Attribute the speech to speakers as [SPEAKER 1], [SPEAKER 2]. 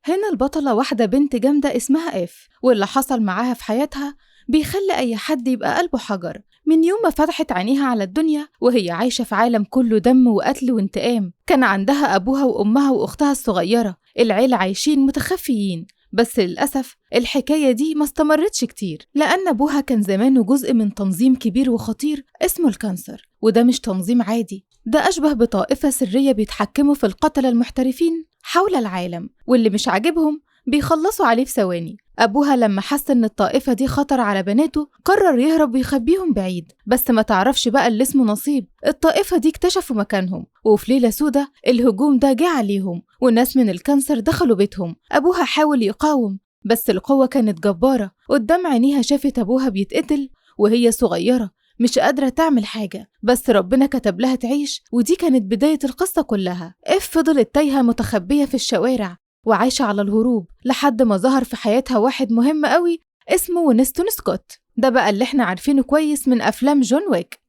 [SPEAKER 1] هنا البطلة واحدة بنت جامدة اسمها إف، واللي حصل معاها في حياتها بيخلي أي حد يبقى قلبه حجر. من يوم ما فتحت عينيها على الدنيا وهي عايشة في عالم كله دم وقتل وانتقام. كان عندها أبوها وأمها وأختها الصغيرة، العيلة عايشين متخفيين. بس للأسف الحكاية دي ما استمرتش كتير، لأن أبوها كان زمانه جزء من تنظيم كبير وخطير اسمه الكانسر. وده مش تنظيم عادي، ده أشبه بطائفة سرية بيتحكموا في القتلة المحترفين حول العالم، واللي مش عاجبهم بيخلصوا عليه في ثواني. أبوها لما حس إن الطائفة دي خطر على بناته قرر يهرب ويخبيهم بعيد. بس ما تعرفش بقى اللي اسمه نصيب، الطائفة دي اكتشفوا مكانهم، وفي ليلة سودة الهجوم ده جه عليهم والناس من الكانسر دخلوا بيتهم. أبوها حاول يقاوم بس القوة كانت جبارة. قدام عينيها شافت أبوها بيتقتل وهي صغيرة مش قادرة تعمل حاجة، بس ربنا كتب لها تعيش. ودي كانت بداية القصة كلها. إف فضلت تايهة متخبية في الشوارع وعايشة على الهروب لحد ما ظهر في حياتها واحد مهم قوي اسمه وينستون سكوت. ده بقى اللي احنا عارفينه كويس من أفلام جون ويك.